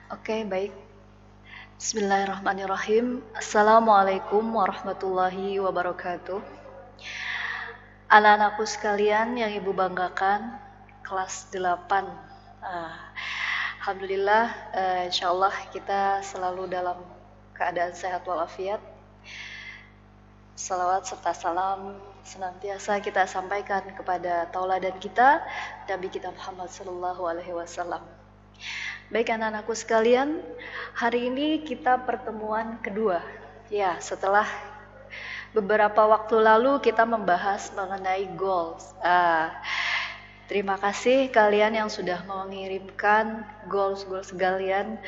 Oke, baik. Bismillahirrahmanirrahim. Assalamualaikum warahmatullahi wabarakatuh. Anak-anakku sekalian yang Ibu banggakan, kelas 8. Alhamdulillah, insyaallah kita selalu dalam keadaan sehat walafiat. Salawat serta salam senantiasa kita sampaikan kepada tauladan kita, Nabi kita Muhammad sallallahu alaihi wasallam. Baik anak-anakku sekalian, hari ini kita pertemuan kedua. Ya, setelah beberapa waktu lalu kita membahas mengenai goals. Terima kasih kalian yang sudah mengirimkan goals kalian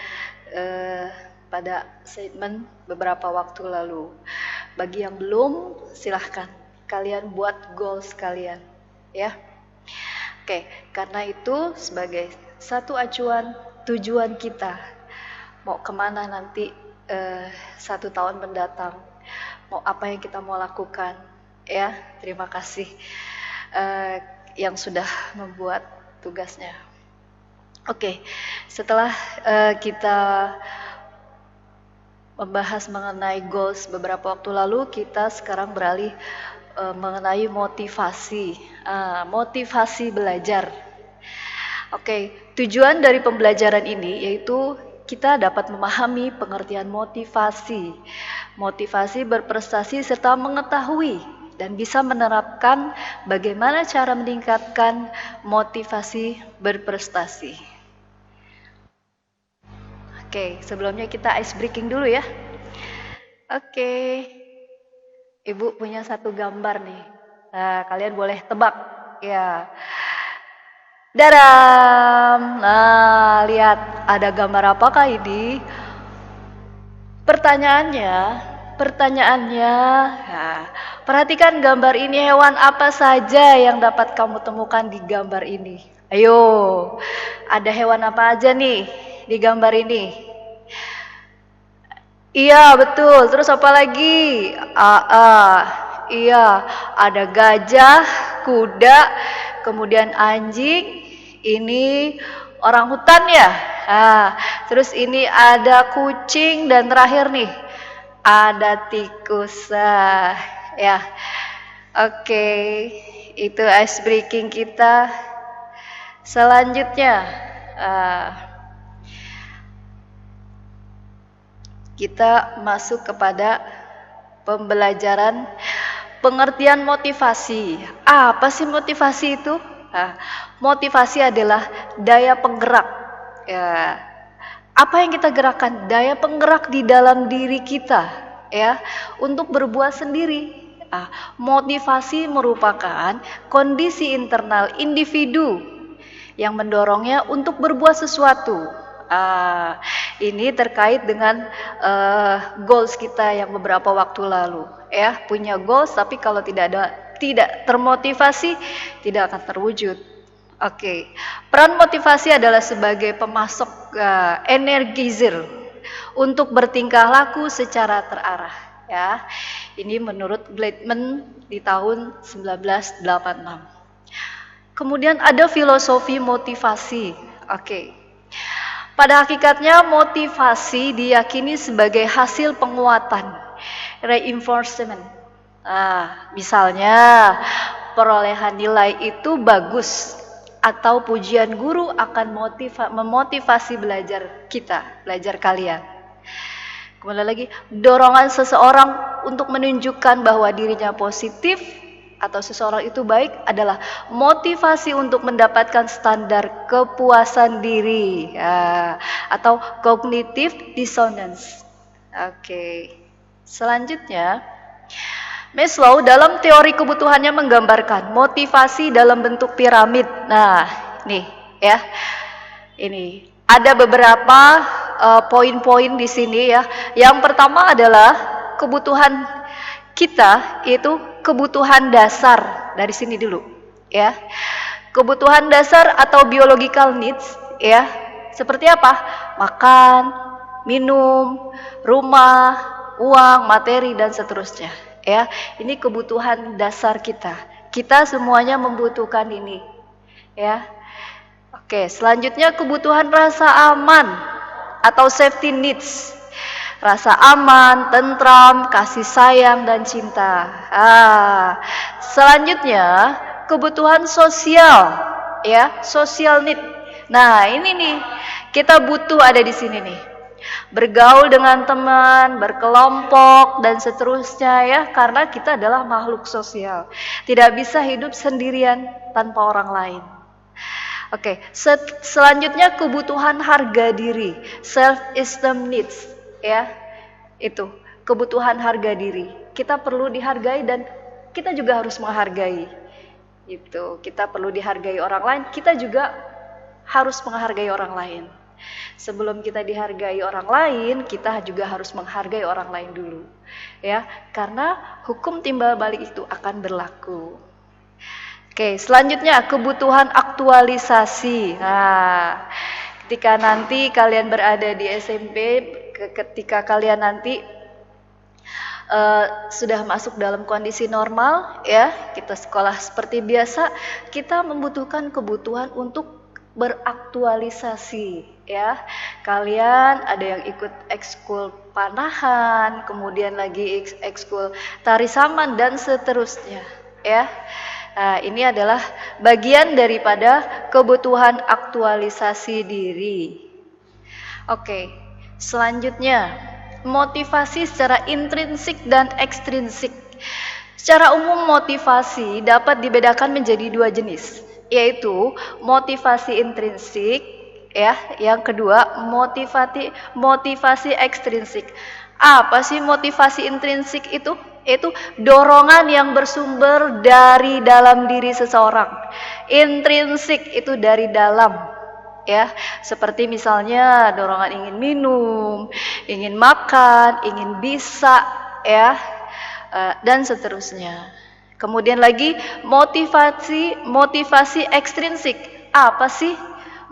pada statement beberapa waktu lalu. Bagi yang belum, silahkan kalian buat goals kalian, ya. Oke, karena itu sebagai satu acuan tujuan kita mau kemana nanti 1 tahun mendatang, mau apa yang kita mau lakukan, ya. Terima kasih yang sudah membuat tugasnya. Oke, setelah kita membahas mengenai goals beberapa waktu lalu, kita sekarang beralih mengenai motivasi, motivasi belajar. Oke, tujuan dari pembelajaran ini yaitu kita dapat memahami pengertian motivasi, motivasi berprestasi serta mengetahui dan bisa menerapkan bagaimana cara meningkatkan motivasi berprestasi. Oke, sebelumnya kita ice breaking dulu ya. Oke, Ibu punya satu gambar nih. Nah, kalian boleh tebak ya. Daram. Nah, lihat ada gambar apakah ini? Pertanyaannya, nah, perhatikan gambar ini, hewan apa saja yang dapat kamu temukan di gambar ini? Ayo, ada hewan apa aja nih di gambar ini? Iya, betul. Terus apa lagi? Iya, ada gajah, kuda, kemudian anjing, ini orang hutan ya. Terus ini ada kucing dan terakhir nih ada tikus. Ya. Oke, itu ice breaking kita. Selanjutnya kita masuk kepada pembelajaran pengertian motivasi. Apa sih motivasi itu? Motivasi adalah daya penggerak. Ya. Apa yang kita gerakkan? Daya penggerak di dalam diri kita, ya, untuk berbuat sendiri. Motivasi merupakan kondisi internal individu yang mendorongnya untuk berbuat sesuatu. Ini terkait dengan goals kita yang beberapa waktu lalu, ya. Punya goals tapi kalau tidak termotivasi tidak akan terwujud. Oke. Peran motivasi adalah sebagai pemasok energizer untuk bertingkah laku secara terarah, ya. Ini menurut Gleitman di tahun 1986. Kemudian ada filosofi motivasi. Oke. Pada hakikatnya motivasi diyakini sebagai hasil penguatan, reinforcement. Misalnya perolehan nilai itu bagus atau pujian guru akan memotivasi belajar kalian. Kemudian lagi, dorongan seseorang untuk menunjukkan bahwa dirinya positif atau seseorang itu baik adalah motivasi untuk mendapatkan standar kepuasan diri, atau cognitive dissonance. Oke. Selanjutnya, Maslow dalam teori kebutuhannya menggambarkan motivasi dalam bentuk piramid. Nah, nih ya. Ini ada beberapa poin-poin di sini ya. Yang pertama adalah kebutuhan kita, yaitu kebutuhan dasar. Dari sini dulu, ya. Kebutuhan dasar atau biological needs, ya. Seperti apa? Makan, minum, rumah, uang, materi dan seterusnya. Ya, ini kebutuhan dasar kita. Kita semuanya membutuhkan ini, ya. Oke, selanjutnya kebutuhan rasa aman. atau safety needs. Rasa aman, tentram, kasih sayang dan cinta. Selanjutnya kebutuhan sosial, ya, social need. Nah, ini nih kita butuh ada di sini nih. Bergaul dengan teman, berkelompok dan seterusnya ya, karena kita adalah makhluk sosial. Tidak bisa hidup sendirian tanpa orang lain. Oke, selanjutnya kebutuhan harga diri, self esteem needs, ya. Itu, kebutuhan harga diri. Kita perlu dihargai dan kita juga harus menghargai. Itu, kita perlu dihargai orang lain, kita juga harus menghargai orang lain. Sebelum kita dihargai orang lain, kita juga harus menghargai orang lain dulu. Ya, karena hukum timbal balik itu akan berlaku. Oke, selanjutnya kebutuhan aktualisasi. Nah, ketika nanti kalian berada di SMP, ketika kalian nanti sudah masuk dalam kondisi normal, ya, kita sekolah seperti biasa, kita membutuhkan kebutuhan untuk beraktualisasi, ya. Kalian ada yang ikut ekskul panahan, kemudian lagi ekskul tari saman dan seterusnya, ya. Nah, ini adalah bagian daripada kebutuhan aktualisasi diri. Oke, selanjutnya motivasi secara intrinsik dan ekstrinsik. Secara umum motivasi dapat dibedakan menjadi dua jenis, yaitu motivasi intrinsik, ya, yang kedua motivasi ekstrinsik. Apa sih motivasi intrinsik itu? Itu dorongan yang bersumber dari dalam diri seseorang. Intrinsik itu dari dalam, ya, seperti misalnya dorongan ingin minum, ingin makan, ingin bisa, ya, dan seterusnya. Kemudian lagi motivasi ekstrinsik. Apa sih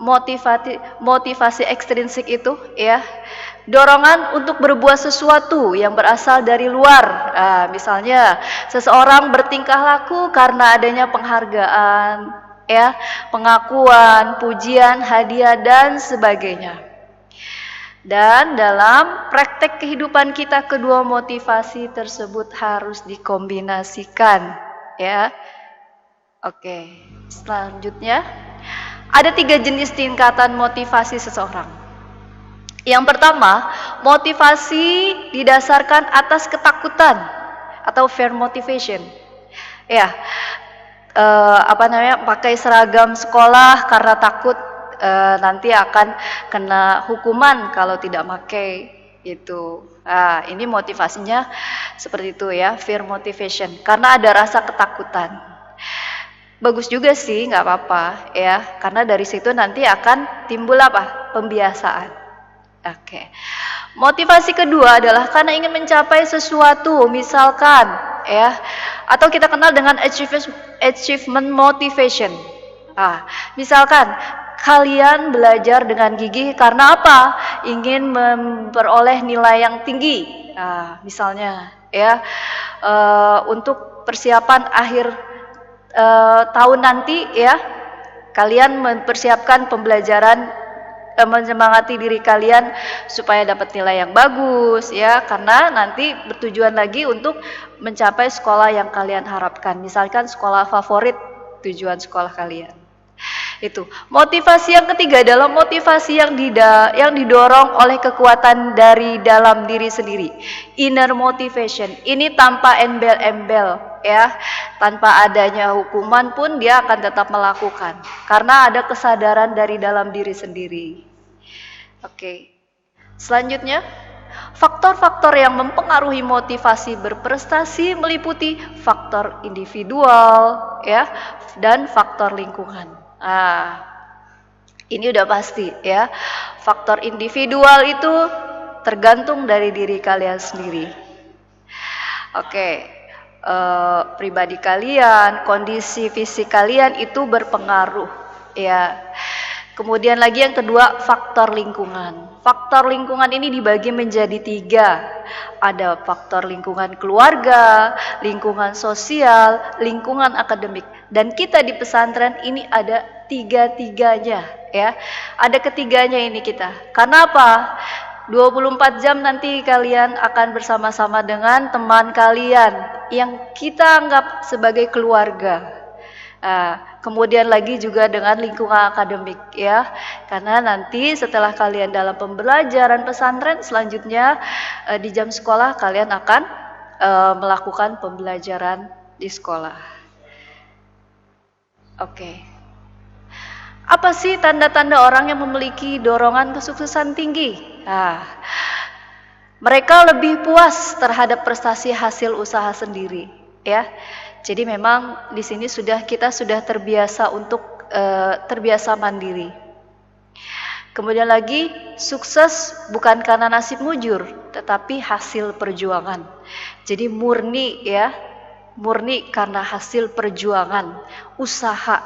motivasi ekstrinsik itu? Ya, dorongan untuk berbuat sesuatu yang berasal dari luar. Misalnya seseorang bertingkah laku karena adanya penghargaan, ya, pengakuan, pujian, hadiah dan sebagainya. Dan dalam praktek kehidupan kita, kedua motivasi tersebut harus dikombinasikan, ya. Oke, selanjutnya ada 3 jenis tingkatan motivasi seseorang. Yang pertama, motivasi didasarkan atas ketakutan atau fear motivation. Ya, pakai seragam sekolah karena takut nanti akan kena hukuman kalau tidak pakai itu. Ini motivasinya seperti itu ya, fear motivation, karena ada rasa ketakutan. Bagus juga sih, nggak apa-apa ya, karena dari situ nanti akan timbul apa? Pembiasaan. Oke. Motivasi kedua adalah karena ingin mencapai sesuatu, misalkan ya, atau kita kenal dengan achievement motivation. Misalkan kalian belajar dengan gigih karena apa? Ingin memperoleh nilai yang tinggi. Misalnya ya, untuk persiapan akhir tahun nanti ya, kalian mempersiapkan pembelajaran, menyemangati diri kalian supaya dapat nilai yang bagus ya, karena nanti bertujuan lagi untuk mencapai sekolah yang kalian harapkan, misalkan sekolah favorit tujuan sekolah kalian. Itu. Motivasi yang ketiga adalah motivasi yang didorong oleh kekuatan dari dalam diri sendiri, inner motivation. Ini tanpa embel-embel ya, tanpa adanya hukuman pun dia akan tetap melakukan karena ada kesadaran dari dalam diri sendiri. Oke. Selanjutnya, faktor-faktor yang mempengaruhi motivasi berprestasi meliputi faktor individual ya, dan faktor lingkungan. Ini udah pasti ya. Faktor individual itu tergantung dari diri kalian sendiri. Oke. Pribadi kalian, kondisi fisik kalian itu berpengaruh ya. Kemudian lagi yang kedua, faktor lingkungan. Faktor lingkungan ini dibagi menjadi 3. Ada faktor lingkungan keluarga, lingkungan sosial, lingkungan akademik. Dan kita di pesantren ini ada tiga-tiganya ya. Ada ketiganya ini kita. Karena apa? 24 jam nanti kalian akan bersama-sama dengan teman kalian yang kita anggap sebagai keluarga. Kemudian lagi juga dengan lingkungan akademik ya, karena nanti setelah kalian dalam pembelajaran pesantren selanjutnya di jam sekolah kalian akan melakukan pembelajaran di sekolah. Oke. Apa sih tanda-tanda orang yang memiliki dorongan kesuksesan tinggi? Mereka lebih puas terhadap prestasi hasil usaha sendiri ya. Jadi memang di sini kita sudah terbiasa untuk terbiasa mandiri. Kemudian lagi, sukses bukan karena nasib mujur, tetapi hasil perjuangan. Jadi murni ya, murni karena hasil perjuangan, usaha.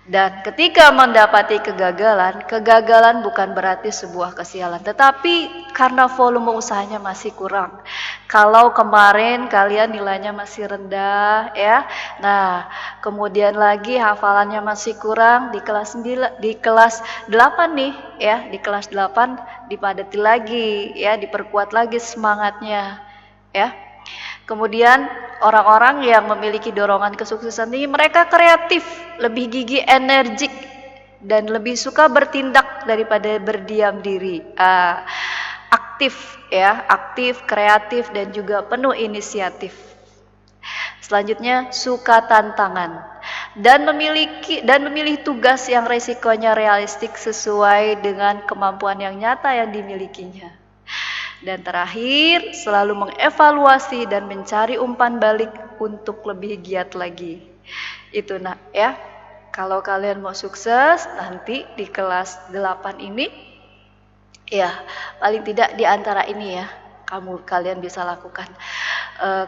Dan ketika mendapati kegagalan bukan berarti sebuah kesialan, tetapi karena volume usahanya masih kurang. Kalau kemarin kalian nilainya masih rendah ya, nah kemudian lagi hafalannya masih kurang di kelas 8 nih ya, di kelas 8 dipadati lagi ya, diperkuat lagi semangatnya ya. Kemudian orang-orang yang memiliki dorongan kesuksesan ini mereka kreatif, lebih gigih, energik, dan lebih suka bertindak daripada berdiam diri. Aktif ya, aktif, kreatif, dan juga penuh inisiatif. Selanjutnya suka tantangan dan memilih tugas yang resikonya realistik sesuai dengan kemampuan yang nyata yang dimilikinya. Dan terakhir, selalu mengevaluasi dan mencari umpan balik untuk lebih giat lagi. Itu nak ya. Kalau kalian mau sukses nanti di kelas 8 ini, ya paling tidak di antara ini ya, kalian bisa lakukan.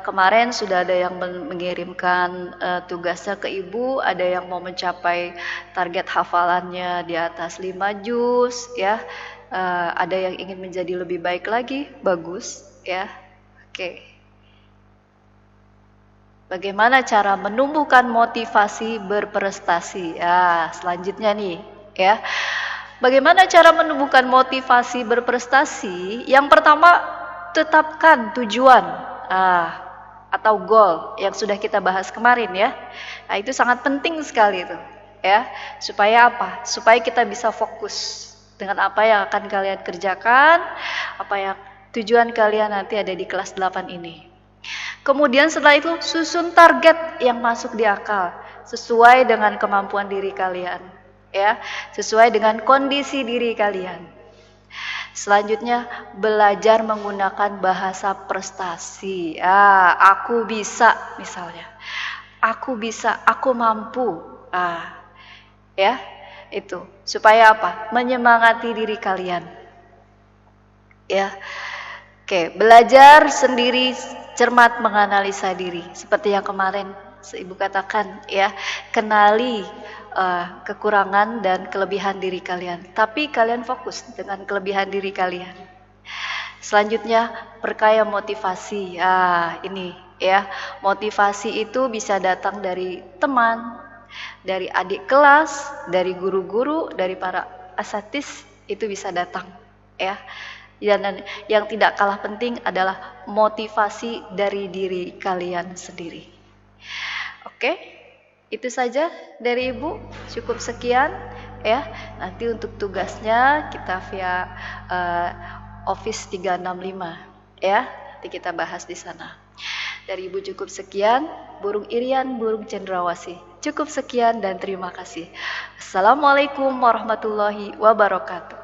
Kemarin sudah ada yang mengirimkan tugasnya ke ibu, ada yang mau mencapai target hafalannya di atas 5 juz ya. Ada yang ingin menjadi lebih baik lagi, bagus ya. Oke. Bagaimana cara menumbuhkan motivasi berprestasi? Selanjutnya nih ya. Bagaimana cara menumbuhkan motivasi berprestasi? Yang pertama, tetapkan tujuan atau goal yang sudah kita bahas kemarin ya. Nah, itu sangat penting sekali itu ya. Supaya apa? Supaya kita bisa fokus dengan apa yang akan kalian kerjakan, apa yang tujuan kalian nanti ada di kelas 8 ini. Kemudian setelah itu susun target yang masuk di akal, sesuai dengan kemampuan diri kalian, ya, sesuai dengan kondisi diri kalian. Selanjutnya belajar menggunakan bahasa prestasi. Aku bisa misalnya, aku bisa, aku mampu. Ya. Itu supaya apa? Menyemangati diri kalian ya. Oke, belajar sendiri, cermat menganalisa diri seperti yang kemarin ibu katakan ya. Kenali kekurangan dan kelebihan diri kalian, tapi kalian fokus dengan kelebihan diri kalian. Selanjutnya perkaya motivasi. Ini ya, motivasi itu bisa datang dari teman, dari adik kelas, dari guru-guru, dari para asatidz, itu bisa datang ya. Dan yang tidak kalah penting adalah motivasi dari diri kalian sendiri. Oke, itu saja dari ibu, cukup sekian ya. Nanti untuk tugasnya kita via Office 365 ya, nanti kita bahas di sana. Dari ibu cukup sekian, burung Irian, burung cendrawasih. Cukup sekian dan terima kasih. Assalamualaikum warahmatullahi wabarakatuh.